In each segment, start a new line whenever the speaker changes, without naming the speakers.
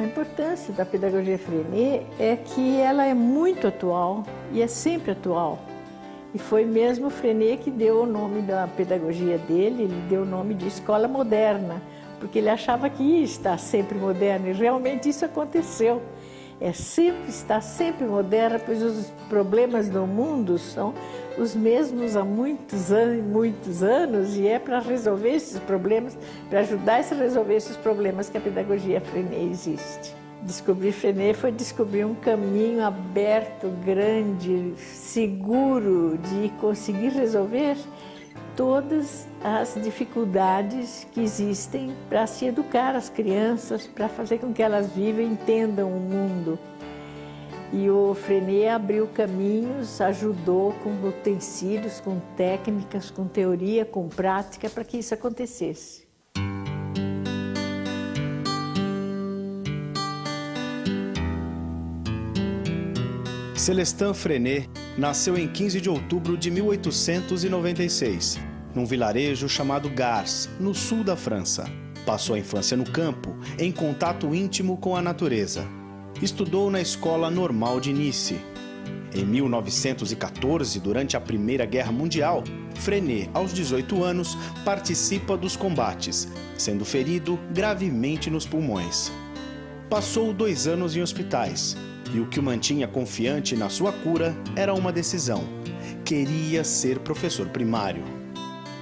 A importância da pedagogia Freinet é que ela é muito atual e é sempre atual. E foi mesmo Freinet que deu o nome da pedagogia dele, ele deu o nome de escola moderna, porque ele achava que ia estar sempre moderno, e realmente isso aconteceu. Está sempre moderna, pois os problemas do mundo são os mesmos há muitos anos, e é para resolver esses problemas, para ajudar a resolver esses problemas que a pedagogia Freinet existe. Descobrir Freinet foi descobrir um caminho aberto, grande, seguro de conseguir resolver todas as dificuldades que existem para se educar as crianças, para fazer com que elas vivam e entendam o mundo. E o Freinet abriu caminhos, ajudou com utensílios, com técnicas, com teoria, com prática, para que isso acontecesse.
Célestin Freinet nasceu em 15 de outubro de 1896, num vilarejo chamado Gars, no sul da França. Passou a infância no campo, em contato íntimo com a natureza. Estudou na Escola Normal de Nice. Em 1914, durante a Primeira Guerra Mundial, Freinet, aos 18 anos, participa dos combates, sendo ferido gravemente nos pulmões. Passou 2 anos em hospitais. E o que o mantinha confiante na sua cura era uma decisão. Queria ser professor primário.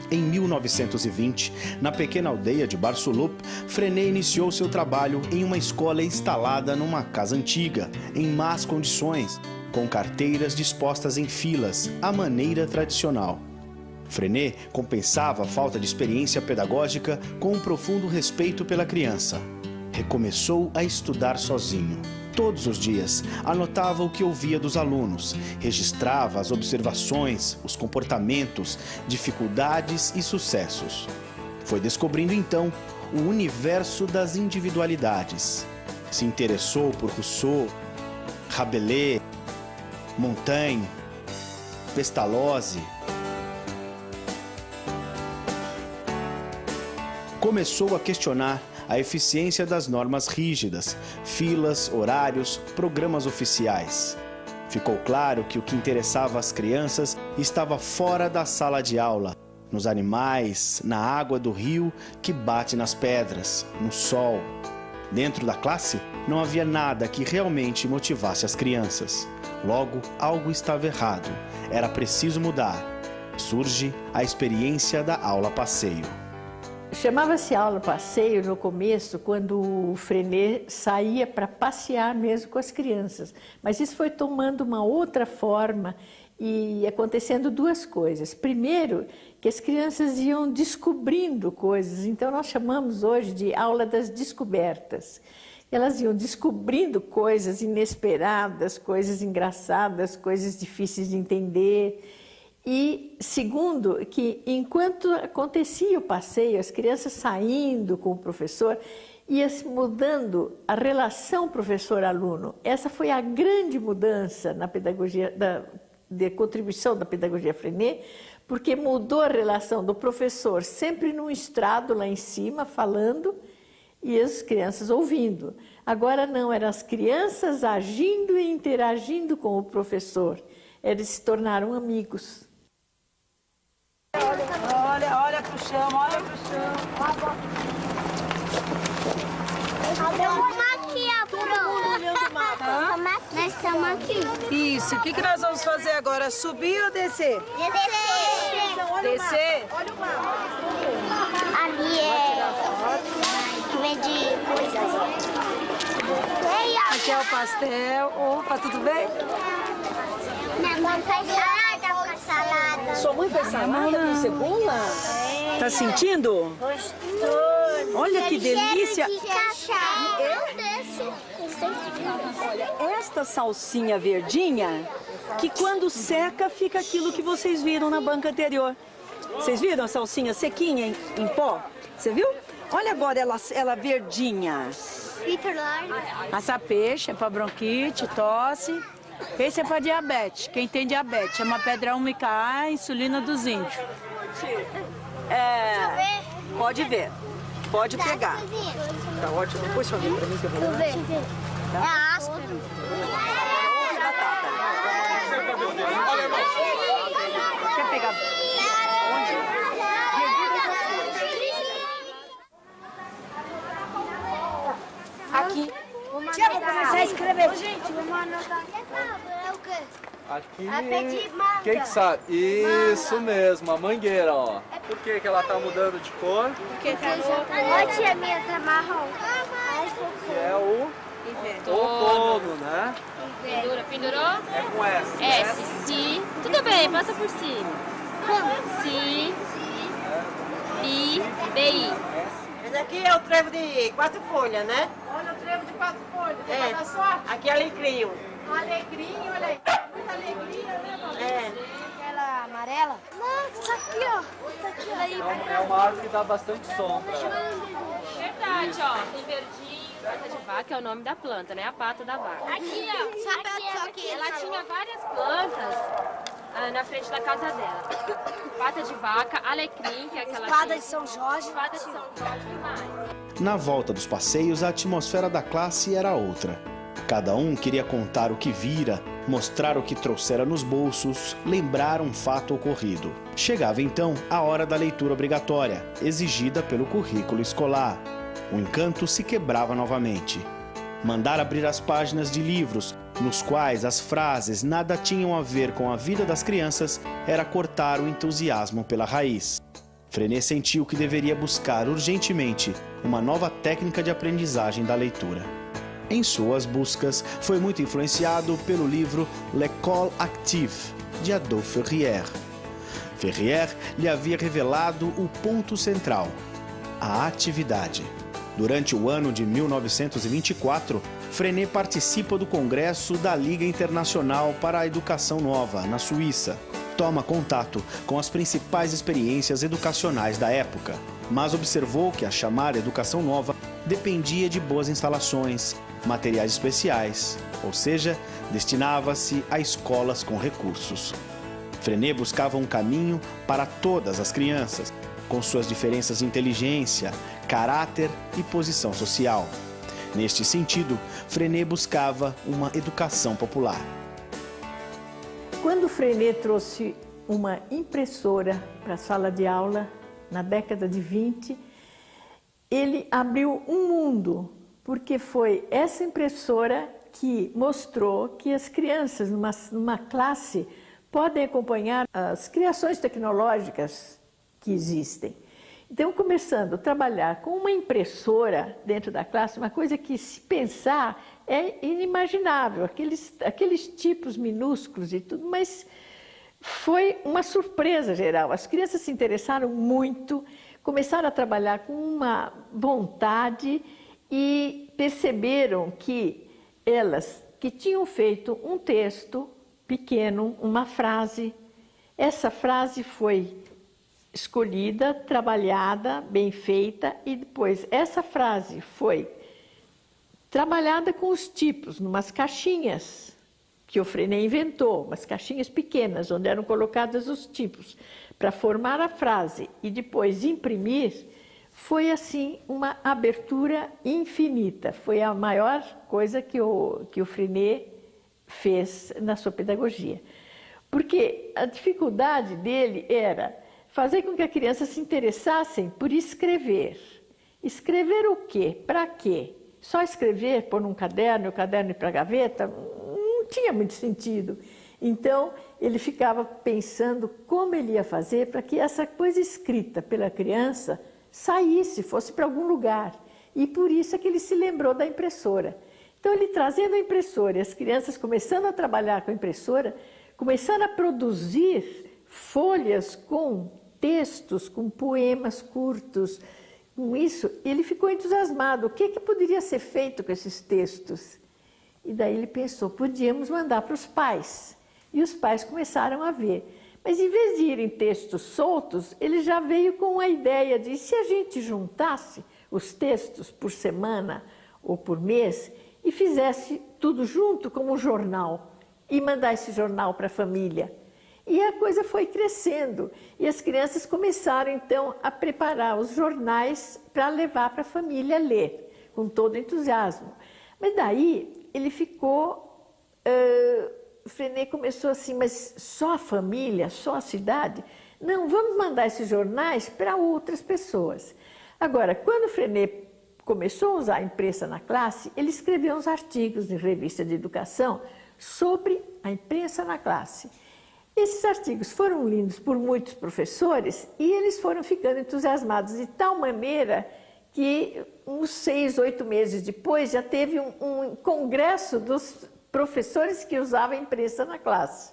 Em 1920, na pequena aldeia de Bar-sur-Loup, Freinet iniciou seu trabalho em uma escola instalada numa casa antiga, em más condições, com carteiras dispostas em filas, à maneira tradicional. Freinet compensava a falta de experiência pedagógica com um profundo respeito pela criança. Recomeçou a estudar sozinho. Todos os dias, anotava o que ouvia dos alunos, registrava as observações, os comportamentos, dificuldades e sucessos. Foi descobrindo, então, o universo das individualidades. Se interessou por Rousseau, Rabelais, Montaigne, Pestalozzi. Começou a questionar a eficiência das normas rígidas, filas, horários, programas oficiais. Ficou claro que o que interessava as crianças estava fora da sala de aula, nos animais, na água do rio que bate nas pedras, no sol. Dentro da classe, não havia nada que realmente motivasse as crianças. Logo, algo estava errado. Era preciso mudar. Surge a experiência da aula passeio.
Chamava-se aula passeio no começo, quando o Freinet saía para passear mesmo com as crianças. Mas isso foi tomando uma outra forma e acontecendo 2 coisas. Primeiro, que as crianças iam descobrindo coisas. Então, nós chamamos hoje de aula das descobertas. Elas iam descobrindo coisas inesperadas, coisas engraçadas, coisas difíceis de entender. E segundo, que enquanto acontecia o passeio, as crianças saindo com o professor, ia se mudando a relação professor-aluno. Essa foi a grande mudança na pedagogia, de contribuição da pedagogia Freinet, porque mudou a relação do professor sempre num estrado lá em cima, falando, e as crianças ouvindo. Agora não, eram as crianças agindo e interagindo com o professor. Eles se tornaram amigos.
Olha pro chão, olha pro chão.
Vamos aqui, Nós estamos aqui.
Isso, o que nós vamos fazer agora? Subir ou descer?
Descer.
Descer?
Ali vende coisas.
Aqui é o pastel. Opa, tudo bem?
Minha mãe faz salada com salada.
Sua mãe faz salada com cebola? Tá sentindo?
Gostoso.
Olha que delícia.
Olha,
esta salsinha verdinha, que quando seca fica aquilo que vocês viram na banca anterior. Vocês viram a salsinha sequinha em pó? Você viu? Olha agora ela verdinha. Açapeixe é para bronquite, tosse. Esse é para diabetes. Quem tem diabetes, é uma pedra úmica A, insulina dos índios. Pode ver. Pode pegar. Tá ótimo. Depois só vem pra mim que eu vou ver.
É áspero.
E batata. Quer pegar? Onde?
Aqui. Tia, vou começar a escrever.
Gente, vamos anotar. É o quê?
Aqui,
É pé de manga.
quem que sabe? Isso mesmo, a mangueira, ó. Por que que ela tá mudando de cor?
Porque tá no... Ó, tia, minha tá marrom.
Que é o outono, né?
Pendurou?
É com S.
S, si. Tudo bem, passa por cima. Si, I, BI.
Esse aqui é o trevo de 4 folhas, né?
Olha o trevo de 4 folhas,
É.
da sorte.
Aqui é alecrim.
Alegrinho, olha aí. Muita alegria, né, mamãe?
É.
Aquela amarela? Não, isso aqui, ó. Isso aqui, aí.
É uma árvore que dá bastante sombra.
Verdade, ó. Tem verdinho, pata de vaca é o nome da planta, né? A pata da vaca.
Aqui, ó. Só que
Ela tinha várias plantas na frente da casa dela. Pata de vaca, alecrim, que é aquela...
Espada de São Jorge.
Espada de São Jorge, que mais?
Na volta dos passeios, a atmosfera da classe era outra. Cada um queria contar o que vira, mostrar o que trouxera nos bolsos, lembrar um fato ocorrido. Chegava então a hora da leitura obrigatória, exigida pelo currículo escolar. O encanto se quebrava novamente. Mandar abrir as páginas de livros, nos quais as frases nada tinham a ver com a vida das crianças, era cortar o entusiasmo pela raiz. Frenet sentiu que deveria buscar urgentemente uma nova técnica de aprendizagem da leitura. Em suas buscas, foi muito influenciado pelo livro L'École Active, de Adolphe Ferrier. Ferrier lhe havia revelado o ponto central, a atividade. Durante o ano de 1924, Frenet participa do Congresso da Liga Internacional para a Educação Nova, na Suíça. Toma contato com as principais experiências educacionais da época, mas observou que a chamada Educação Nova dependia de boas instalações, materiais especiais, ou seja, destinava-se a escolas com recursos. Frenet buscava um caminho para todas as crianças, com suas diferenças de inteligência, caráter e posição social. Neste sentido, Frenet buscava uma educação popular.
Quando Frenet trouxe uma impressora para a sala de aula, na década de 20, ele abriu um mundo, porque foi essa impressora que mostrou que as crianças numa classe podem acompanhar as criações tecnológicas que existem. Então, começando a trabalhar com uma impressora dentro da classe, uma coisa que, se pensar, é inimaginável, aqueles tipos minúsculos e tudo, mas foi uma surpresa geral. As crianças se interessaram muito, começaram a trabalhar com uma vontade e perceberam que elas que tinham feito um texto pequeno, uma frase, essa frase foi escolhida, trabalhada, bem feita, e depois essa frase foi trabalhada com os tipos, numas caixinhas que o Frenet inventou, umas caixinhas pequenas, onde eram colocados os tipos, para formar a frase e depois imprimir. Foi assim uma abertura infinita, foi a maior coisa que o Frenet fez na sua pedagogia. Porque a dificuldade dele era fazer com que a criança se interessassem por escrever. Escrever o quê? Para quê? Só escrever, pôr num caderno e o caderno ir para a gaveta, não tinha muito sentido. Então, ele ficava pensando como ele ia fazer para que essa coisa escrita pela criança saísse, fosse para algum lugar. E por isso é que ele se lembrou da impressora. Então, ele trazendo a impressora e as crianças começando a trabalhar com a impressora, começando a produzir folhas com textos, com poemas curtos. Com isso, ele ficou entusiasmado. O que poderia ser feito com esses textos? E daí ele pensou, podíamos mandar para os pais. E os pais começaram a ver. Mas em vez de irem textos soltos, ele já veio com a ideia de, se a gente juntasse os textos por semana ou por mês e fizesse tudo junto como um jornal e mandar esse jornal para a família. E a coisa foi crescendo. E as crianças começaram, então, a preparar os jornais para levar para a família ler, com todo entusiasmo. Mas daí ele ficou... o Frenet começou assim, mas só a família, só a cidade? Não, vamos mandar esses jornais para outras pessoas. Agora, quando o Frenet começou a usar a imprensa na classe, ele escreveu uns artigos em revista de educação sobre a imprensa na classe. Esses artigos foram lidos por muitos professores e eles foram ficando entusiasmados de tal maneira que uns 6, 8 meses depois já teve um congresso dos professores que usavam a imprensa na classe.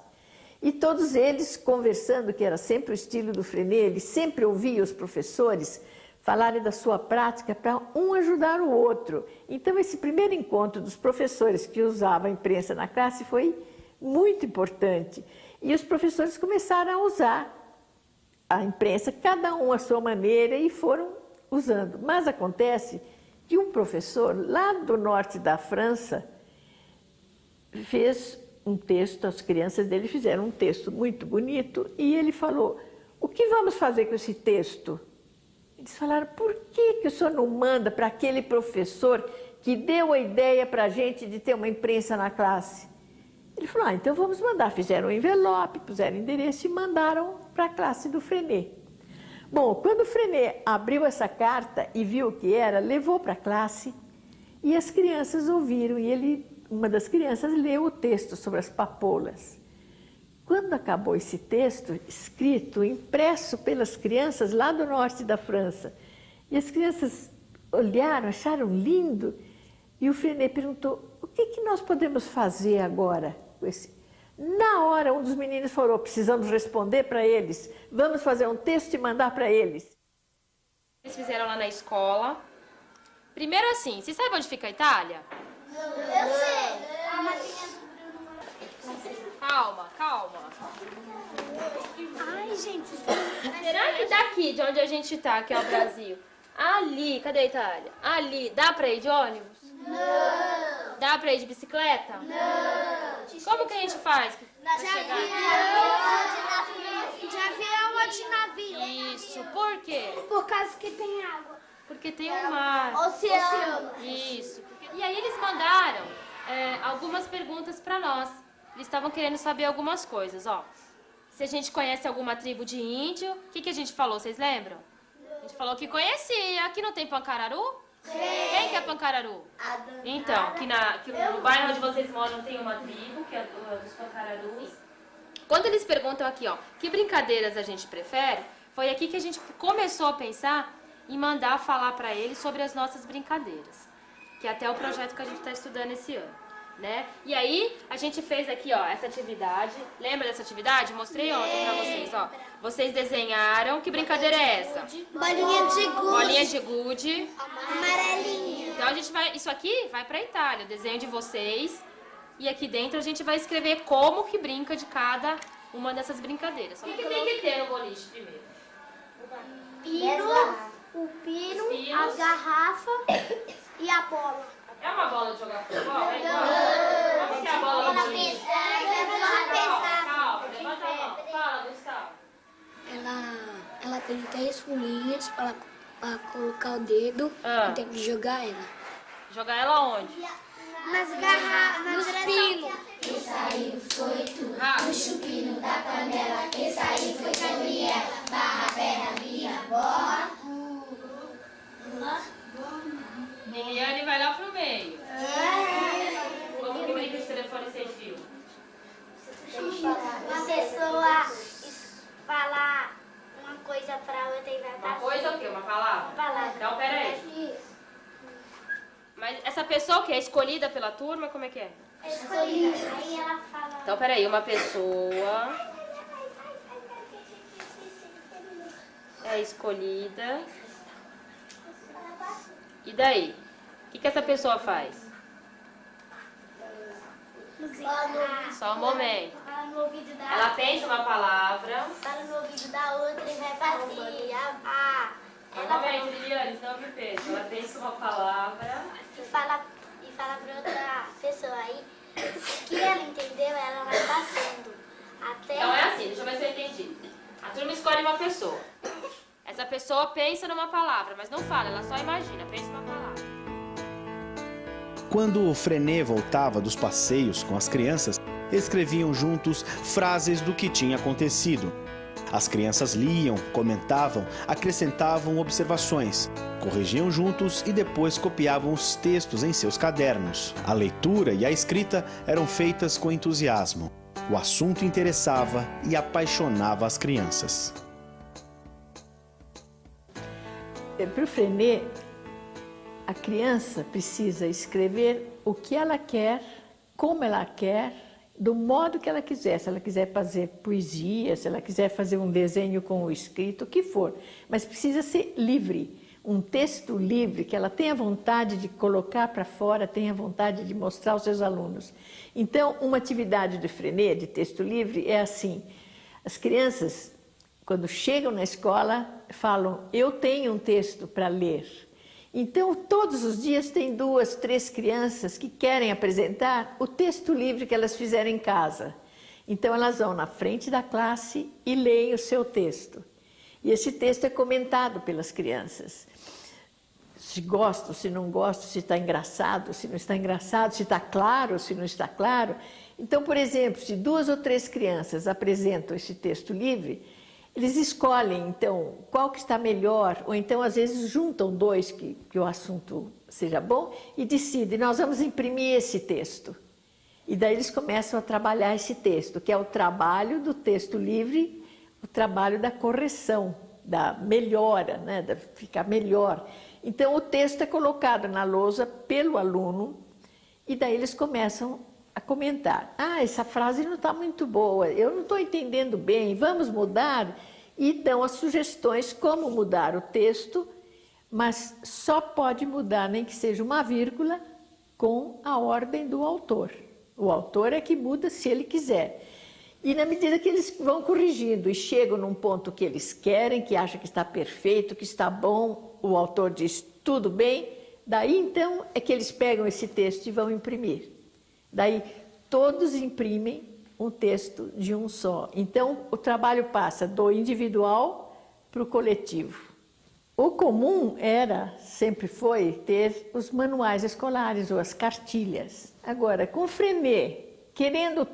E todos eles conversando, que era sempre o estilo do Frenet, ele sempre ouvia os professores falarem da sua prática para um ajudar o outro. Então, esse primeiro encontro dos professores que usavam a imprensa na classe foi muito importante. E os professores começaram a usar a imprensa, cada um à sua maneira, e foram usando. Mas acontece que um professor lá do norte da França fez um texto, as crianças dele fizeram um texto muito bonito, e ele falou: o que vamos fazer com esse texto? Eles falaram: por que o senhor não manda para aquele professor que deu a ideia para a gente de ter uma imprensa na classe? Ele falou: então vamos mandar. Fizeram um envelope, puseram endereço e mandaram para a classe do Frenet. Bom, quando o Frenet abriu essa carta e viu o que era, levou para a classe e as crianças ouviram. E uma das crianças leu o texto sobre as papoulas. Quando acabou esse texto, escrito, impresso pelas crianças lá do norte da França, e as crianças olharam, acharam lindo, e o Frenet perguntou: o que nós podemos fazer agora com esse? Na hora, um dos meninos falou: precisamos responder para eles, vamos fazer um texto e mandar para eles.
Eles fizeram lá na escola. Primeiro assim, você sabe onde fica a Itália?
Eu sei.
Calma, calma.
Ai, gente.
Será que daqui, de onde a gente tá, que é o Brasil, ali, cadê a Itália? Ali, dá pra ir de ônibus?
Não.
Dá pra ir de bicicleta?
Não.
Como que a gente faz pra chegar?
De avião ou de navio.
Isso, por quê?
Por causa que tem água.
Porque tem o mar.
Oceano.
Isso. E aí eles mandaram algumas perguntas pra nós. Eles estavam querendo saber algumas coisas, ó. Se a gente conhece alguma tribo de índio, o que a gente falou, vocês lembram? A gente falou que conhecia. Aqui não tem Pancararu? Sim. Quem que é Pancararu? Então, que no bairro onde vocês moram tem uma tribo, que é dos Pancararus. Quando eles perguntam aqui, ó, que brincadeiras a gente prefere, foi aqui que a gente começou a pensar em mandar falar pra eles sobre as nossas brincadeiras. Que é até o projeto que a gente está estudando esse ano. Né? E aí, a gente fez aqui, ó, essa atividade. Lembra dessa atividade? Mostrei ontem pra vocês, ó. Vocês desenharam. Que brincadeira é essa?
Bolinha de gude.
Bolinha de gude.
Amarelinha.
Então, a gente vai... Isso aqui vai pra Itália, o desenho de vocês. E aqui dentro a gente vai escrever como que brinca de cada uma dessas brincadeiras. O que tem que ter no boliche primeiro?
O pino, a garrafa e a bola.
É uma bola de jogar futebol? É igual? Como que é a bola do boliche? Calma, levanta a mão. Fala, Gustavo.
Ela tem 3 furinhas para colocar o dedo e tem que jogar ela.
Jogar ela onde?
Nas garrafas,
Nos pinos.
Que saiu foi tu, puxa o pino da panela. Que saiu foi Gabriela, barra, perna, minha bola.
Liliane vai lá pro meio. Como que brinca de telefone sem fio?
Uma pessoa falar uma coisa pra outra e vai
Uma
passar.
coisa o quê? Uma palavra?
Palavra.
Então, peraí. Mas essa pessoa que é escolhida pela turma, como é que é?
Escolhida. Aí ela fala.
Então, peraí. Uma pessoa é escolhida. E daí? O que essa pessoa faz? Só um momento.
Fala no ouvido da
Ela pensa uma palavra.
Fala no ouvido da outra e vai fazer.
Só um momento, Liliane, não me pensa. Ela pensa uma palavra.
E fala pra outra pessoa. Aí, o que ela entendeu, ela vai passando.
Então é assim, deixa eu ver se eu entendi. A turma escolhe uma pessoa. Essa pessoa pensa numa palavra, mas não fala, ela só imagina, pensa numa palavra.
Quando o Freinet voltava dos passeios com as crianças, escreviam juntos frases do que tinha acontecido. As crianças liam, comentavam, acrescentavam observações, corrigiam juntos e depois copiavam os textos em seus cadernos. A leitura e a escrita eram feitas com entusiasmo. O assunto interessava e apaixonava as crianças.
Para o Freinet, a criança precisa escrever o que ela quer, como ela quer, do modo que ela quiser. Se ela quiser fazer poesia, se ela quiser fazer um desenho com o escrito, o que for. Mas precisa ser livre, um texto livre, que ela tenha vontade de colocar para fora, tenha vontade de mostrar aos seus alunos. Então, uma atividade do Freinet, de texto livre, é assim. As crianças, quando chegam na escola, falam, eu tenho um texto para ler. Então, todos os dias tem 2, 3 crianças que querem apresentar o texto livre que elas fizeram em casa. Então, elas vão na frente da classe e leem o seu texto. E esse texto é comentado pelas crianças. Se gostam, se não gostam, se está engraçado, se não está engraçado, se está claro, se não está claro. Então, por exemplo, se 2 ou 3 crianças apresentam esse texto livre, eles escolhem, então, qual que está melhor, ou então, às vezes, juntam 2 que o assunto seja bom e decidem, nós vamos imprimir esse texto. E daí eles começam a trabalhar esse texto, que é o trabalho do texto livre, o trabalho da correção, da melhora, né, de ficar melhor. Então, o texto é colocado na lousa pelo aluno e daí eles começam a comentar. Ah, essa frase não está muito boa, eu não estou entendendo bem, vamos mudar? E dão as sugestões como mudar o texto, mas só pode mudar, nem que seja uma vírgula, com a ordem do autor. O autor é que muda se ele quiser. E na medida que eles vão corrigindo e chegam num ponto que eles querem, que acham que está perfeito, que está bom, o autor diz tudo bem, daí então é que eles pegam esse texto e vão imprimir. Daí todos imprimem um texto de um só. Então o trabalho passa do individual para o coletivo. O comum era, sempre foi, ter os manuais escolares ou as cartilhas. Agora, com o Freinet, querendo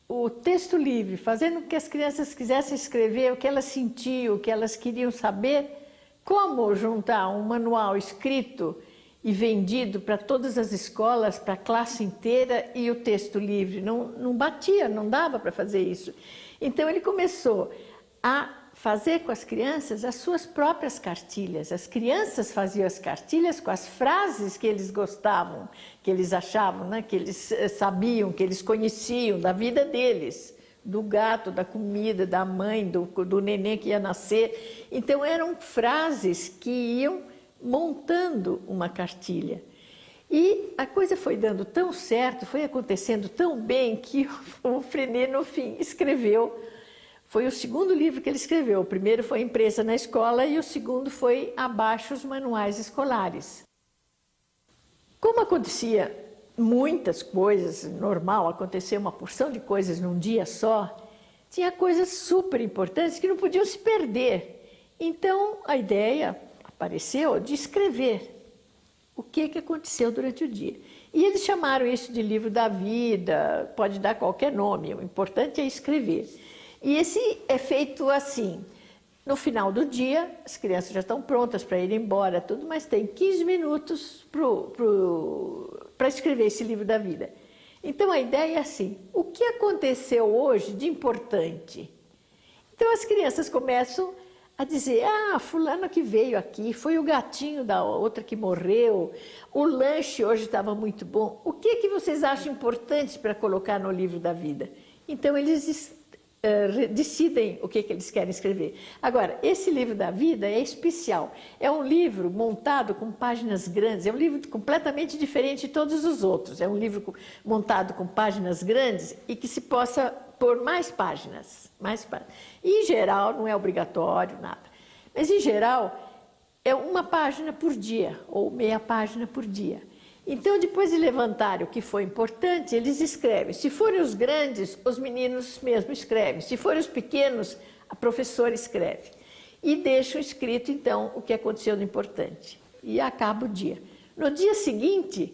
o texto livre, fazendo com que as crianças quisessem escrever o que elas sentiam, o que elas queriam saber, como juntar um manual escrito e vendido para todas as escolas, para a classe inteira, e o texto livre? Não batia, não dava para fazer isso. Então ele começou a fazer com as crianças as suas próprias cartilhas. As crianças faziam as cartilhas com as frases que eles gostavam, que eles achavam, né, que eles sabiam, que eles conheciam da vida deles, do gato, da comida, da mãe, do neném que ia nascer. Então eram frases que iam montando uma cartilha. E a coisa foi dando tão certo, foi acontecendo tão bem, que o Freinet, no fim, escreveu. Foi o segundo livro que ele escreveu. O primeiro foi Imprensa na Escola e o segundo foi Abaixo os Manuais Escolares. Como acontecia muitas coisas, normal, acontecer uma porção de coisas num dia só, tinha coisas super importantes que não podiam se perder. Então, a ideia apareceu de escrever o que aconteceu durante o dia. E eles chamaram isso de livro da vida, pode dar qualquer nome, o importante é escrever. E esse é feito assim, no final do dia, as crianças já estão prontas para ir embora, tudo, mas tem 15 minutos para escrever esse livro da vida. Então a ideia é assim, o que aconteceu hoje de importante? Então as crianças começam a dizer, fulano que veio aqui, foi o gatinho da outra que morreu, o lanche hoje estava muito bom. O que vocês acham importante para colocar no livro da vida? Então eles decidem o que eles querem escrever. Agora, esse livro da vida é especial. É um livro montado com páginas grandes, é um livro completamente diferente de todos os outros. É um livro montado com páginas grandes e que se possa pôr mais páginas. E, em geral, não é obrigatório, nada. Mas, em geral, é uma página por dia, ou meia página por dia. Então, depois de levantarem o que foi importante, eles escrevem. Se forem os grandes, os meninos mesmo escrevem. Se forem os pequenos, a professora escreve. E deixam escrito, então, o que aconteceu de importante. E acaba o dia. No dia seguinte,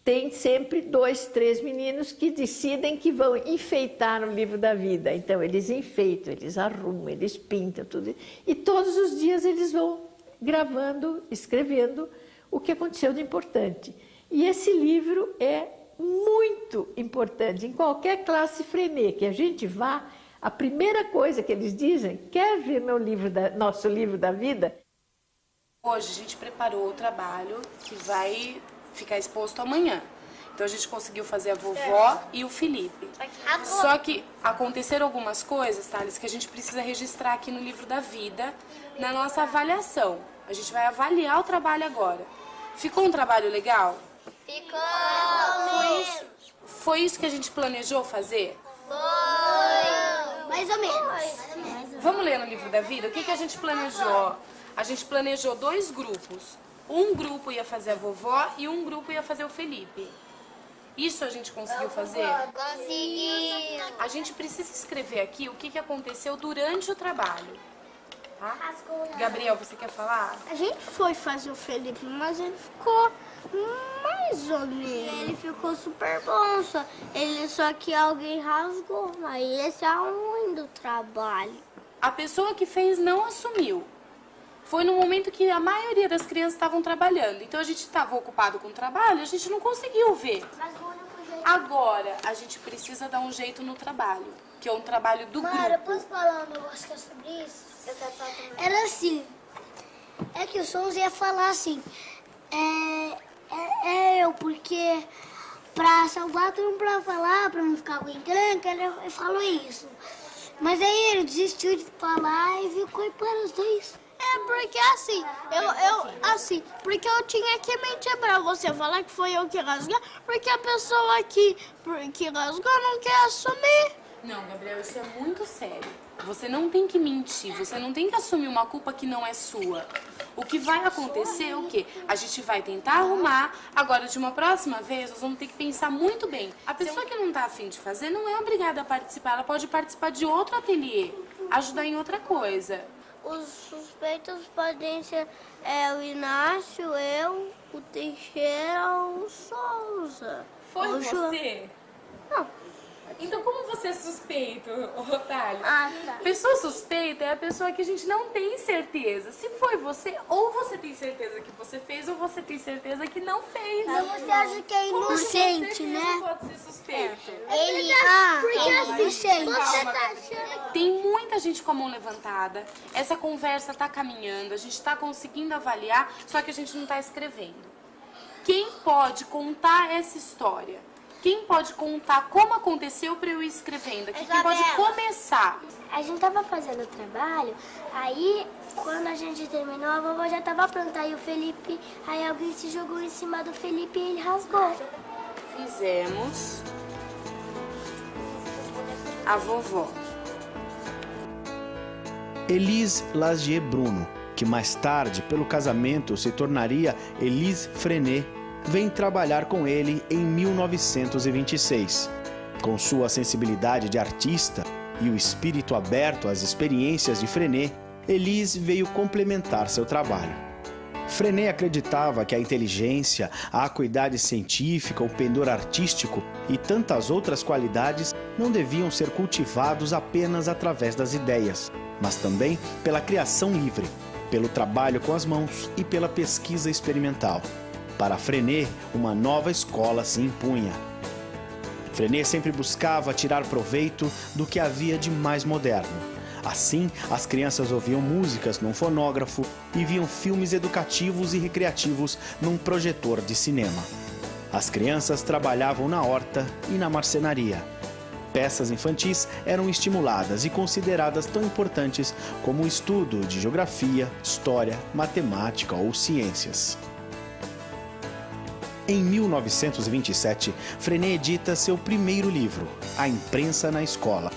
tem sempre 2, 3 meninos que decidem que vão enfeitar o livro da vida. Então, eles enfeitam, eles arrumam, eles pintam, tudo. E todos os dias eles vão gravando, escrevendo o que aconteceu de importante. E esse livro é muito importante. Em qualquer classe Freinet que a gente vá, a primeira coisa que eles dizem, quer ver nosso livro da vida?
Hoje a gente preparou o trabalho que vai ficar exposto amanhã. Então a gente conseguiu fazer a vovó e o Felipe. Só que aconteceram algumas coisas, Thales, que a gente precisa registrar aqui no livro da vida, na nossa avaliação. A gente vai avaliar o trabalho agora. Ficou um trabalho legal?
Ficou!
Foi isso que a gente planejou fazer?
Foi! Mais ou menos.
Vamos ler no livro da vida? O que a gente planejou? A gente planejou 2 grupos. Um grupo ia fazer a vovó e um grupo ia fazer o Felipe. Isso a gente conseguiu fazer?
Conseguiu!
A gente precisa escrever aqui o que aconteceu durante o trabalho. Tá? Gabriel, você quer falar?
A gente foi fazer o Felipe, mas ele ficou mais ou menos. Ele ficou super bom, só que alguém rasgou. Aí esse é o ruim do trabalho.
A pessoa que fez não assumiu. Foi no momento que a maioria das crianças estavam trabalhando. Então a gente estava ocupado com o trabalho, a gente não conseguiu ver. Agora a gente precisa dar um jeito no trabalho, que é um trabalho do grupo.
Mara, posso falar um negócio que é sobre isso? Era assim, é que o Sons ia falar assim, porque pra salvar todo mundo pra falar, pra não ficar aguentando, ele falou isso. Mas aí ele desistiu de falar e ficou para os dois. Porque assim, porque eu tinha que mentir pra você, falar que foi eu que rasguei, porque a pessoa que rasgou não quer assumir.
Não, Gabriel, isso é muito sério. Você não tem que mentir, você não tem que assumir uma culpa que não é sua. O que vai acontecer é o quê? A gente vai tentar arrumar, agora de uma próxima vez nós vamos ter que pensar muito bem. A pessoa que não tá afim de fazer não é obrigada a participar, ela pode participar de outro ateliê, ajudar em outra coisa.
Os suspeitos podem ser o Inácio, eu, o Teixeira ou o Souza.
Foi
o
você?
Não.
Então como você é suspeito, Otário?
Ah, tá.
Pessoa suspeita é a pessoa que a gente não tem certeza. Se foi você, ou você tem certeza que você fez, ou você tem certeza que não fez.
Mas você acha que é inocente, né?
Não pode ser suspeito.
Ele é inocente.
Tem muita gente com a mão levantada. Essa conversa tá caminhando, a gente tá conseguindo avaliar, só que a gente não tá escrevendo. Quem pode contar essa história? Quem pode contar como aconteceu para eu ir escrevendo aqui? Quem pode começar?
A gente tava fazendo o trabalho, aí quando a gente terminou, a vovó já tava pronta. Aí o Felipe, aí alguém se jogou em cima do Felipe e ele rasgou.
Fizemos a vovó.
Elise Lagier Bruno, que mais tarde, pelo casamento, se tornaria Elise Freinet, vem trabalhar com ele em 1926. Com sua sensibilidade de artista e o espírito aberto às experiências de Freinet, Elise veio complementar seu trabalho. Freinet acreditava que a inteligência, a acuidade científica, o pendor artístico e tantas outras qualidades não deviam ser cultivados apenas através das ideias, mas também pela criação livre, pelo trabalho com as mãos e pela pesquisa experimental. Para Freinet, uma nova escola se impunha. Freinet sempre buscava tirar proveito do que havia de mais moderno. Assim, as crianças ouviam músicas num fonógrafo e viam filmes educativos e recreativos num projetor de cinema. As crianças trabalhavam na horta e na marcenaria. Peças infantis eram estimuladas e consideradas tão importantes como o estudo de geografia, história, matemática ou ciências. Em 1927, Freinet edita seu primeiro livro, A Imprensa na Escola.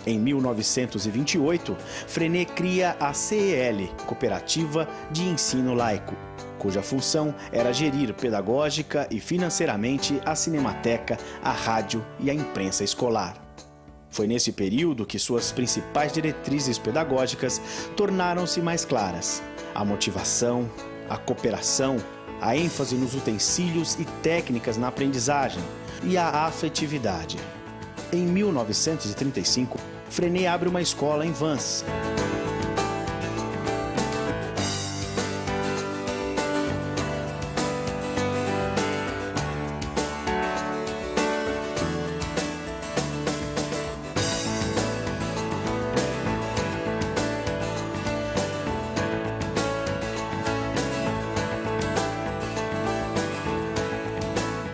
Em 1928, Freinet cria a CEL, Cooperativa de Ensino Laico, cuja função era gerir pedagógica e financeiramente a Cinemateca, a rádio e a imprensa escolar. Foi nesse período que suas principais diretrizes pedagógicas tornaram-se mais claras. A motivação, a cooperação, a ênfase nos utensílios e técnicas na aprendizagem e a afetividade. Em 1935, Freinet abre uma escola em Vans.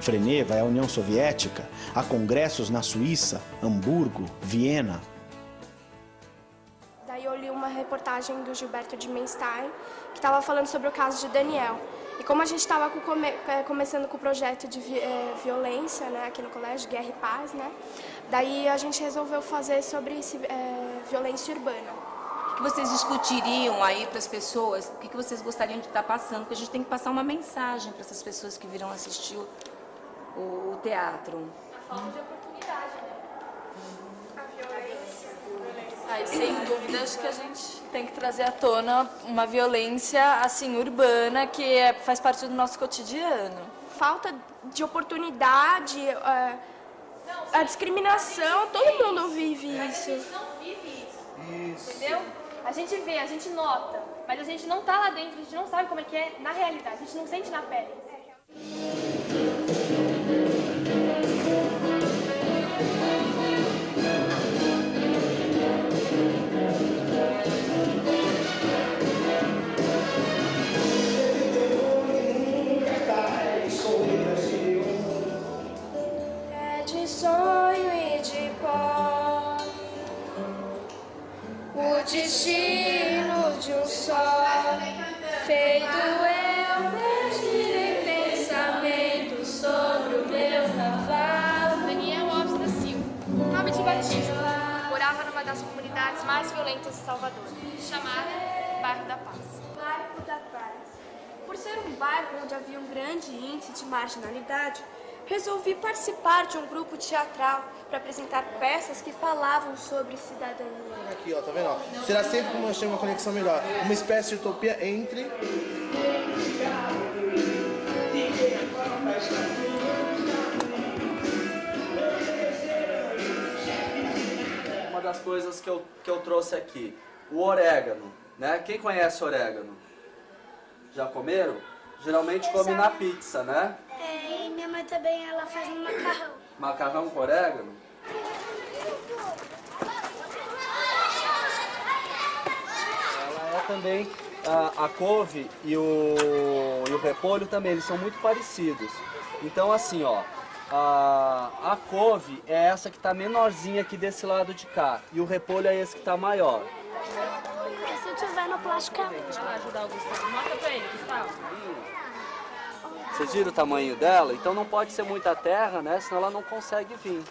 Freinet vai à União Soviética, a congressos na Suíça, Hamburgo, Viena.
Daí eu li uma reportagem do Gilberto Dimenstein, que estava falando sobre o caso de Daniel. E como a gente estava começando com o projeto de violência, né, aqui no colégio, Guerra e Paz, né, daí a gente resolveu fazer sobre violência urbana.
O que vocês discutiriam aí para as pessoas? O que vocês gostariam de estar passando? Porque a gente tem que passar uma mensagem para essas pessoas que virão assistir o teatro.
A falta de oportunidade, né? A violência.
Aí, sem dúvidas que a gente tem que trazer à tona uma violência assim urbana que faz parte do nosso cotidiano.
Falta de oportunidade, a discriminação, todo mundo vive isso.
A gente não vive isso. Entendeu? A gente vê, a gente nota, mas a gente não tá lá dentro, a gente não sabe como é que é na realidade, a gente não sente na pele.
É de sonho e de pó, o destino de um só, feito eu mexer em pensamento sobre o meu cavalo.
Daniel Alves da Silva, nome de Batista, morava numa das comunidades mais violentas de Salvador, chamada Bairro da Paz.
Bairro da Paz. Por ser um bairro onde havia um grande índice de marginalidade, resolvi participar de um grupo teatral para apresentar peças que falavam sobre cidadania.
Aqui, ó, tá vendo? Ó? Será sempre como nós temos uma conexão melhor. Uma espécie de utopia entre...
Uma das coisas que eu trouxe aqui, o orégano, né? Quem conhece orégano? Já comeram? Geralmente come na pizza, né?
E minha mãe também, ela faz um macarrão.
Macarrão com orégano? Ela é também, a couve e o repolho também, eles são muito parecidos. Então assim, ó, a couve é essa que tá menorzinha aqui desse lado de cá. E o repolho é esse que tá maior.
Porque se eu tiver no plástico,
Deixa eu ajudar o Gustavo. Mostra pra ele, Gustavo.
Vocês viram o tamanho dela? Então não pode ser muita terra, né? Senão ela não consegue vir.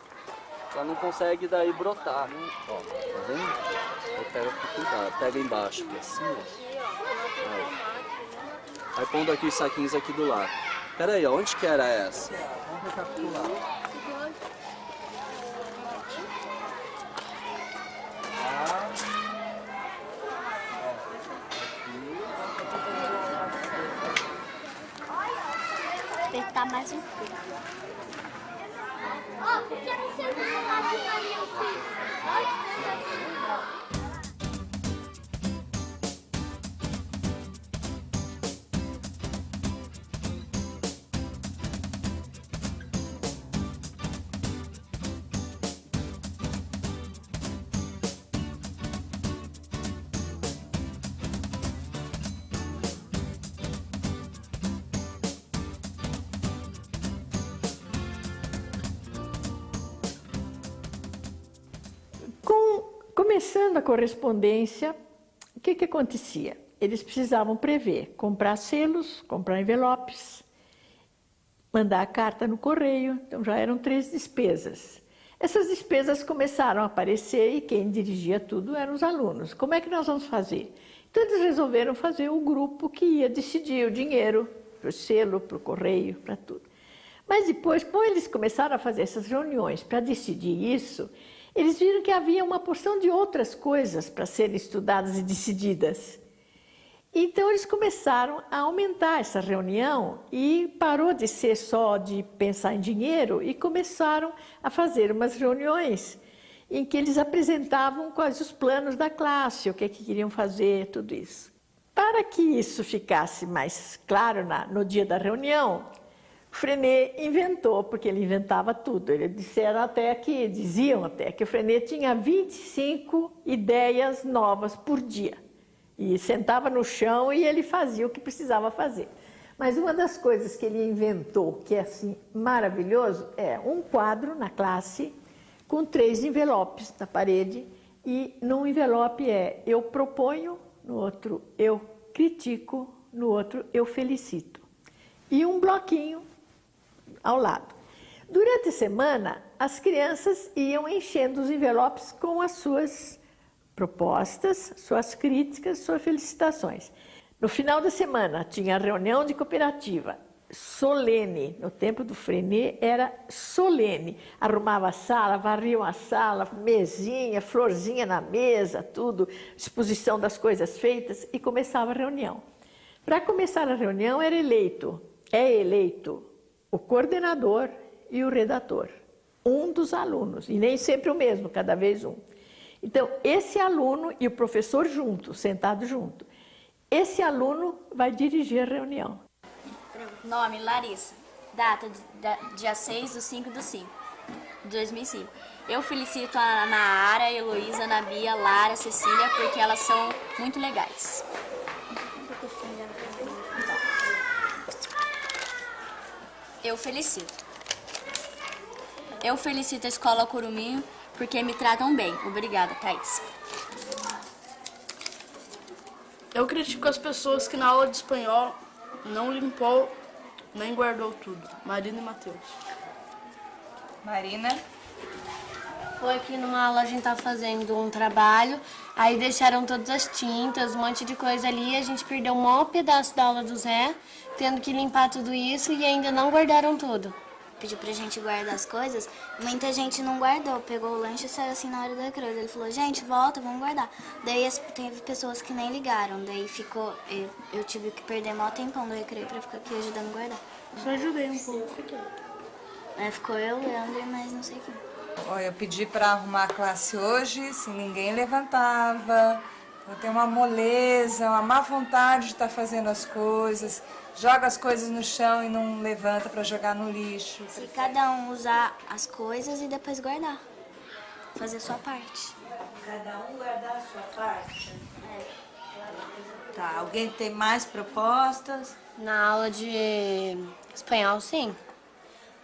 Ela não consegue daí brotar, né? Ó, tá vendo? Eu quero cuidar. Pega embaixo aqui assim, ó. Aí pondo aqui os saquinhos aqui do lado. Pera aí, ó, onde que era essa? Vamos recapitular.
tem que estar mais um pouco. Ó, por que você não coloca ali o filho?
Começando a correspondência, o que acontecia? Eles precisavam prever, comprar selos, comprar envelopes, mandar a carta no correio, então já eram 3 despesas. Essas despesas começaram a aparecer e quem dirigia tudo eram os alunos. Como é que nós vamos fazer? Então eles resolveram fazer o grupo que ia decidir o dinheiro para o selo, para o correio, para tudo. Mas depois, como eles começaram a fazer essas reuniões para decidir isso, eles viram que havia uma porção de outras coisas para serem estudadas e decididas. Então eles começaram a aumentar essa reunião e parou de ser só de pensar em dinheiro e começaram a fazer umas reuniões em que eles apresentavam quais os planos da classe, o que queriam fazer, tudo isso. Para que isso ficasse mais claro no dia da reunião, Freinet inventou, porque ele inventava tudo. Eles diziam até que o Freinet tinha 25 ideias novas por dia. E sentava no chão e ele fazia o que precisava fazer. Mas uma das coisas que ele inventou, que é assim maravilhoso, é um quadro na classe com 3 envelopes na parede, e num envelope é eu proponho, no outro eu critico, no outro eu felicito. E um bloquinho ao lado. Durante a semana, as crianças iam enchendo os envelopes com as suas propostas, suas críticas, suas felicitações. No final da semana, tinha a reunião de cooperativa, solene. No tempo do Freinet era solene. Arrumava a sala, varriam a sala, mesinha, florzinha na mesa, tudo, exposição das coisas feitas, e começava a reunião. Para começar a reunião é eleito o coordenador e o redator, um dos alunos, e nem sempre o mesmo, cada vez um. Então, esse aluno e o professor junto, sentado junto, esse aluno vai dirigir a reunião.
Nome, Larissa. Data, dia 6/5/5, 2005. Eu felicito a Naara, a Heloísa, a Nabia, a Lara, a Cecília, porque elas são muito legais. Eu felicito. Eu felicito a Escola Coruminho, porque me tratam bem. Obrigada, Thaís.
Eu critico as pessoas que na aula de espanhol não limpou nem guardou tudo. Marina e Matheus.
Marina?
Foi que numa aula a gente tava fazendo um trabalho, aí deixaram todas as tintas, um monte de coisa ali, a gente perdeu um maior pedaço da aula do Zé, tendo que limpar tudo isso e ainda não guardaram tudo.
Pediu pra gente guardar as coisas, muita gente não guardou, pegou o lanche e saiu assim na hora da cruz. Ele falou, gente, volta, vamos guardar. Daí teve pessoas que nem ligaram, daí ficou, eu tive que perder maior tempão do recreio pra ficar aqui ajudando a guardar.
Só ajudei um pouco.
Ficou eu, Leandro e mais não sei quem.
Olha, eu pedi pra arrumar a classe hoje, se ninguém levantava. Eu tenho uma moleza, uma má vontade de estar fazendo as coisas. Joga as coisas no chão e não levanta para jogar no lixo.
Se cada um usar as coisas e depois guardar. Fazer a sua parte.
Cada um guardar a sua parte? Tá, alguém tem mais propostas?
Na aula de espanhol, sim.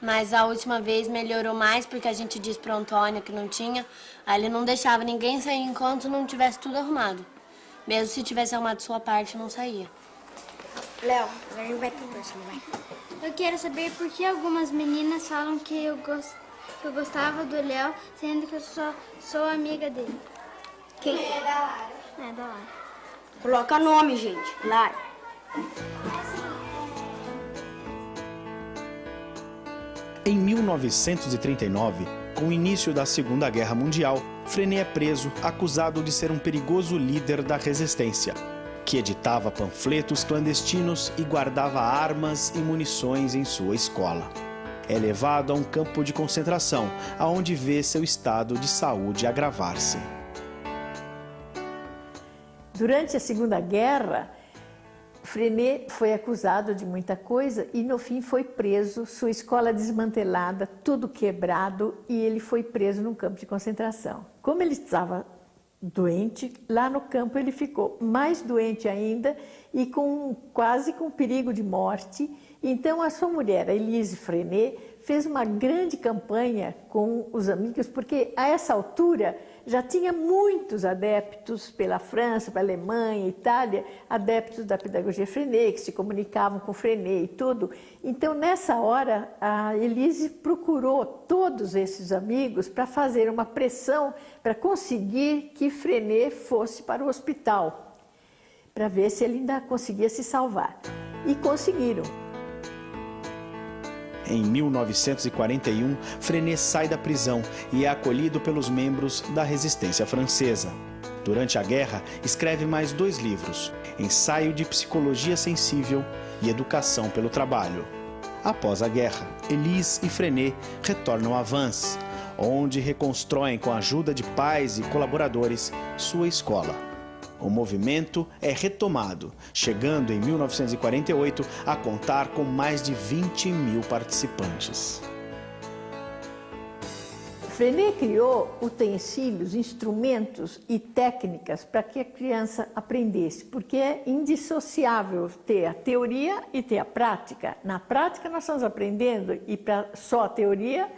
Mas a última vez melhorou mais porque a gente disse pro Antônio que não tinha. Aí ele não deixava ninguém sair enquanto não tivesse tudo arrumado. Mesmo se tivesse arrumado sua parte, não saía.
Léo, agora vai pro próximo, vai. Eu quero saber por que algumas meninas falam que eu gostava do Léo, sendo que eu sou amiga dele.
Quem?
É da Lara. É da Lara.
Coloca nome, gente. Lara.
Em 1939, com o início da Segunda Guerra Mundial, Freinet é preso, acusado de ser um perigoso líder da resistência, que editava panfletos clandestinos e guardava armas e munições em sua escola. É levado a um campo de concentração, aonde vê seu estado de saúde agravar-se.
Durante a Segunda Guerra, Freinet foi acusado de muita coisa e, no fim, foi preso, sua escola desmantelada, tudo quebrado, e ele foi preso num campo de concentração. Como ele estava doente, lá no campo ele ficou mais doente ainda e quase com perigo de morte. Então a sua mulher, a Elise Freinet, fez uma grande campanha com os amigos, porque a essa altura já tinha muitos adeptos pela França, pela Alemanha, Itália, adeptos da pedagogia Freinet, que se comunicavam com Freinet e tudo. Então, nessa hora, a Elise procurou todos esses amigos para fazer uma pressão para conseguir que Freinet fosse para o hospital. para ver se ele ainda conseguia se salvar. E conseguiram.
Em 1941, Freinet sai da prisão e é acolhido pelos membros da resistência francesa. Durante a guerra, escreve mais 2 livros, Ensaio de Psicologia Sensível e Educação pelo Trabalho. Após a guerra, Elise e Freinet retornam a Vans, onde reconstroem com a ajuda de pais e colaboradores sua escola. O movimento é retomado, chegando em 1948 a contar com mais de 20.000 participantes.
Freinet criou utensílios, instrumentos e técnicas para que a criança aprendesse, porque é indissociável ter a teoria e ter a prática. Na prática nós estamos aprendendo e para só a teoria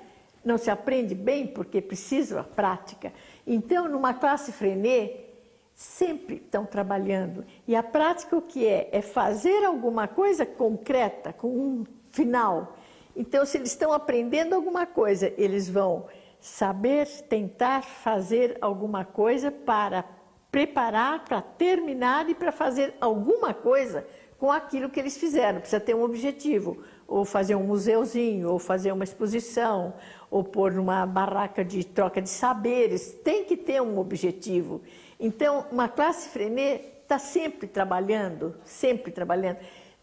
não se aprende bem porque precisa a prática. Então, numa classe Freinet, sempre estão trabalhando. E a prática o que é? É fazer alguma coisa concreta, com um final. Então, se eles estão aprendendo alguma coisa, eles vão saber tentar fazer alguma coisa para preparar, para terminar e para fazer alguma coisa com aquilo que eles fizeram. Precisa ter um objetivo, ou fazer um museuzinho, ou fazer uma exposição, ou pôr numa barraca de troca de saberes. Tem que ter um objetivo. Então, uma classe Freinet está sempre trabalhando, sempre trabalhando.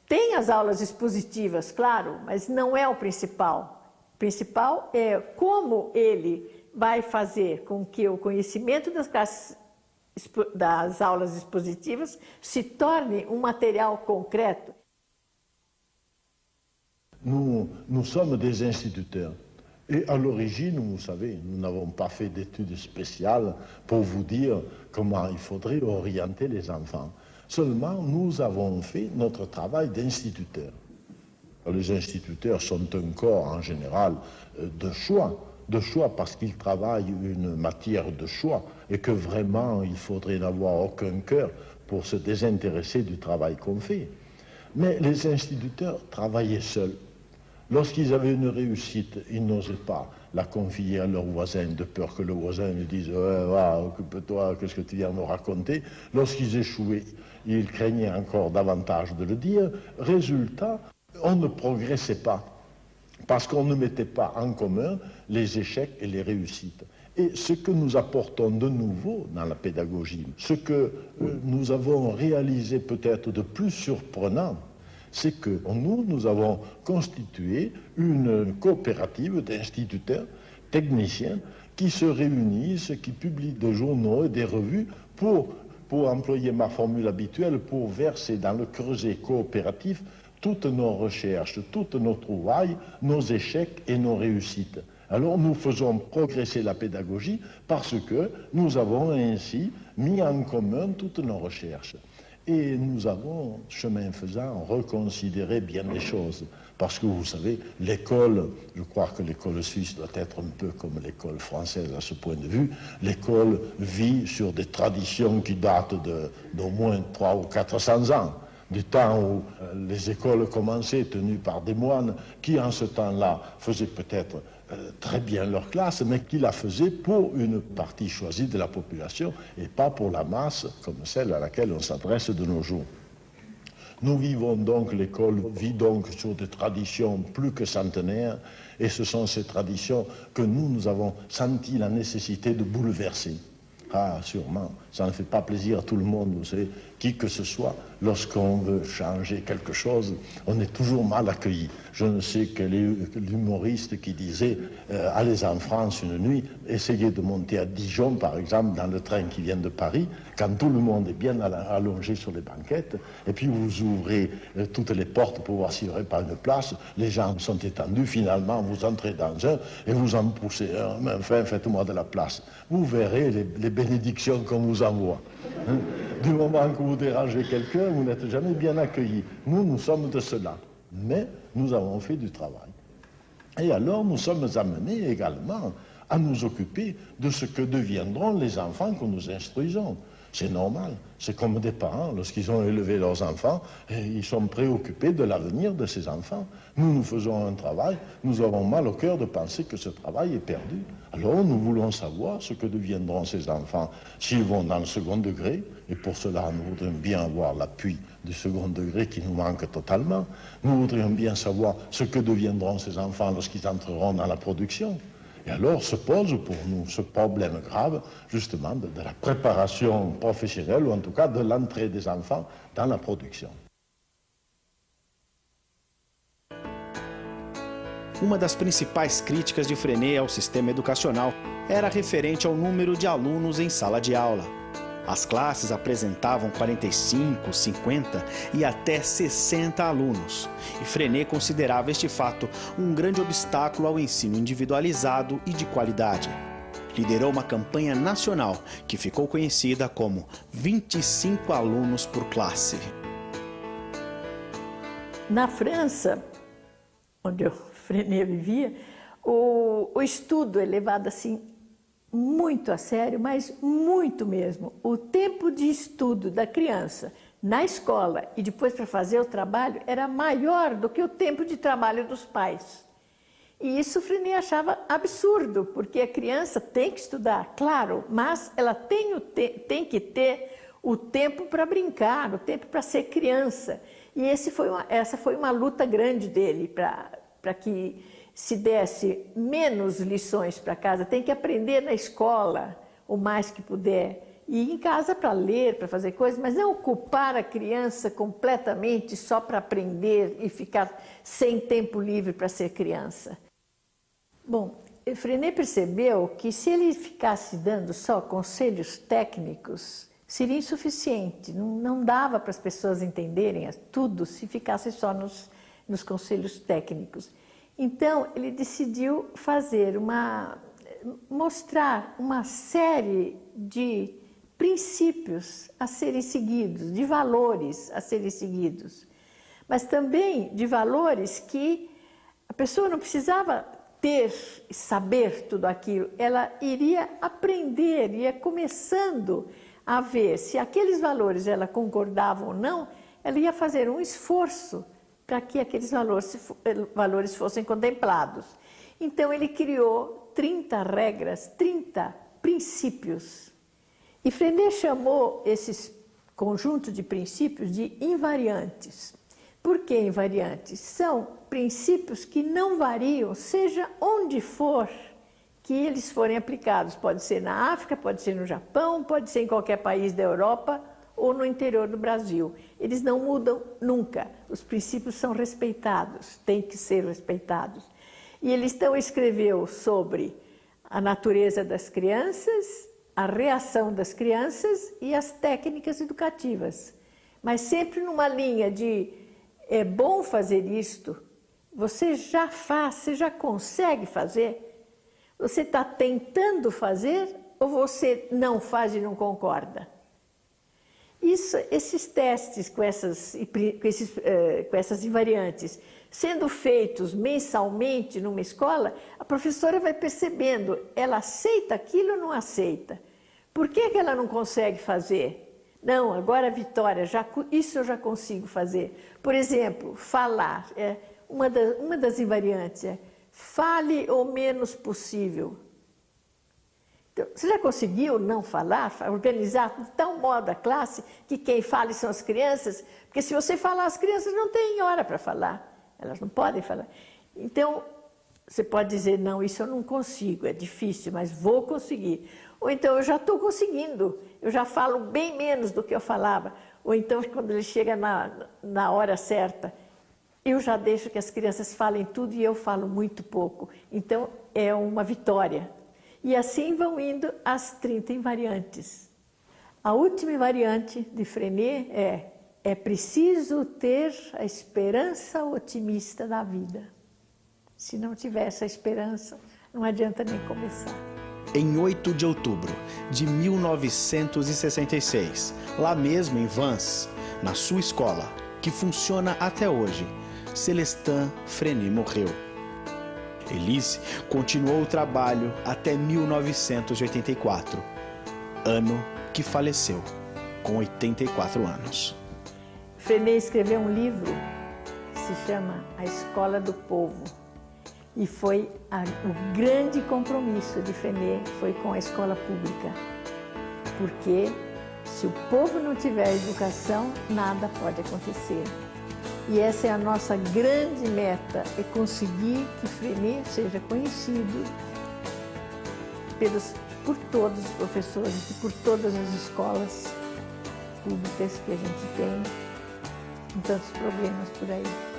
Tem as aulas expositivas, claro, mas não é o principal. O principal é como ele vai fazer com que o conhecimento das aulas expositivas se torne um material concreto.
Nous sommes des instituteurs. Et à l'origine, vous savez, nous n'avons pas fait d'études spéciales pour vous dire comment il faudrait orienter les enfants. Seulement, nous avons fait notre travail d'instituteurs. Les instituteurs sont un corps en général de choix parce qu'ils travaillent une matière de choix et que vraiment il faudrait n'avoir aucun cœur pour se désintéresser du travail qu'on fait. Mais les instituteurs travaillaient seuls. Lorsqu'ils avaient une réussite, ils n'osaient pas la confier à leur voisin, de peur que le voisin lui dise « occupe-toi, qu'est-ce que tu viens me raconter ?» Lorsqu'ils échouaient, ils craignaient encore davantage de le dire. Résultat, on ne progressait pas, parce qu'on ne mettait pas en commun les échecs et les réussites. Et ce que nous apportons de nouveau dans la pédagogie, ce que nous avons réalisé peut-être de plus surprenant, c'est que nous avons constitué une coopérative d'instituteurs, techniciens, qui se réunissent, qui publient des journaux et des revues pour employer ma formule habituelle, pour verser dans le creuset coopératif toutes nos recherches, toutes nos trouvailles, nos échecs et nos réussites. Alors nous faisons progresser la pédagogie parce que nous avons ainsi mis en commun toutes nos recherches. Et nous avons, chemin faisant, reconsidéré bien des choses. Parce que vous savez, l'école, je crois que l'école suisse doit être un peu comme l'école française à ce point de vue. L'école vit sur des traditions qui datent d'au moins 300 ou 400 ans. Du temps où les écoles commençaient, tenues par des moines, qui en ce temps-là faisaient peut-être très bien leur classe, mais qui la faisaient pour une partie choisie de la population et pas pour la masse comme celle à laquelle on s'adresse de nos jours. Nous vivons donc, l'école vit donc sur des traditions plus que centenaires, et ce sont ces traditions que nous avons senti la nécessité de bouleverser. Ah, sûrement, ça ne fait pas plaisir à tout le monde, vous savez, qui que ce soit, lorsqu'on veut changer quelque chose, on est toujours mal accueilli. Je ne sais quel est l'humoriste qui disait allez en France une nuit, essayez de monter à Dijon, par exemple, dans le train qui vient de Paris, quand tout le monde est bien allongé sur les banquettes, et puis vous ouvrez toutes les portes pour voir s'il n'y aurait pas une place, les gens sont étendus, finalement vous entrez dans un et vous en poussez un, mais enfin faites-moi de la place. Vous verrez les bénédictions qu'on vous envoie. Hein? Du moment que vous dérangez quelqu'un, vous n'êtes jamais bien accueilli. Nous sommes de cela. Mais nous avons fait du travail. Et alors nous sommes amenés également à nous occuper de ce que deviendront les enfants que nous instruisons. C'est normal. C'est comme des parents, lorsqu'ils ont élevé leurs enfants, ils sont préoccupés de l'avenir de ces enfants. Nous faisons un travail, nous avons mal au cœur de penser que ce travail est perdu. Alors nous voulons savoir ce que deviendront ces enfants s'ils vont dans le second degré, et pour cela nous voudrions bien avoir l'appui du second degré qui nous manque totalement. Nous voudrions bien savoir ce que deviendront ces enfants lorsqu'ils entreront dans la production. Et alors se pose pour nous ce problème grave, justement, de la préparation professionnelle, ou en tout cas de l'entrée des enfants dans la production.
Uma das principais críticas de Freinet ao sistema educacional era referente ao número de alunos em sala de aula. As classes apresentavam 45, 50 e até 60 alunos. E Freinet considerava este fato um grande obstáculo ao ensino individualizado e de qualidade. Liderou uma campanha nacional que ficou conhecida como 25 alunos por classe.
Na França, onde o Freinet vivia, o estudo é levado assim muito a sério, mas muito mesmo. O tempo de estudo da criança na escola e depois para fazer o trabalho era maior do que o tempo de trabalho dos pais. E isso o Freinet achava absurdo, porque a criança tem que estudar, claro, mas ela tem que ter o tempo para brincar, o tempo para ser criança. E essa foi uma luta grande dele para que se desse menos lições para casa. Tem que aprender na escola o mais que puder. E em casa para ler, para fazer coisas, mas não ocupar a criança completamente só para aprender e ficar sem tempo livre para ser criança. Bom, Freinet percebeu que se ele ficasse dando só conselhos técnicos, seria insuficiente. Não dava para as pessoas entenderem tudo se ficasse só nos conselhos técnicos. Então, ele decidiu mostrar uma série de princípios a serem seguidos, de valores a serem seguidos, mas também de valores que a pessoa não precisava saber tudo aquilo, ela iria aprender, ia começando a ver se aqueles valores ela concordava ou não, ela ia fazer um esforço para que aqueles valores fossem contemplados. Então, ele criou 30 regras, 30 princípios. E Freinet chamou esses conjuntos de princípios de invariantes. Por que invariantes? São princípios que não variam, seja onde for que eles forem aplicados. Pode ser na África, pode ser no Japão, pode ser em qualquer país da Europa ou no interior do Brasil. Eles não mudam nunca. Os princípios são respeitados, têm que ser respeitados. E ele então escreveu sobre a natureza das crianças, a reação das crianças e as técnicas educativas. Mas sempre numa linha de é bom fazer isto, você já faz, você já consegue fazer? Você está tentando fazer ou você não faz e não concorda? Esses testes com essas invariantes sendo feitos mensalmente numa escola, a professora vai percebendo, ela aceita aquilo ou não aceita? Por que ela não consegue fazer? Não, agora, Vitória, isso eu já consigo fazer. Por exemplo, falar. Uma das invariantes é fale o menos possível. Então, você já conseguiu não falar, organizar de tal modo a classe que quem fale são as crianças? Porque se você falar, as crianças não têm hora para falar. Elas não podem falar. Então, você pode dizer, não, isso eu não consigo, é difícil, mas vou conseguir. Ou então, eu já estou conseguindo, eu já falo bem menos do que eu falava. Ou então, quando ele chega na hora certa, eu já deixo que as crianças falem tudo e eu falo muito pouco. Então, é uma vitória. E assim vão indo as 30 invariantes. A última invariante de Freinet é preciso ter a esperança otimista da vida. Se não tiver essa esperança, não adianta nem começar.
Em 8 de outubro de 1966, lá mesmo em Vans, na sua escola, que funciona até hoje, Célestin Freinet morreu. Elise continuou o trabalho até 1984, ano que faleceu com 84 anos.
Freinet escreveu um livro que se chama A Escola do Povo. E foi o grande compromisso de Freinet foi com a escola pública. Porque se o povo não tiver educação, nada pode acontecer. E essa é a nossa grande meta, é conseguir que Freinet seja conhecido por todos os professores e por todas as escolas públicas que a gente tem, com tantos problemas por aí.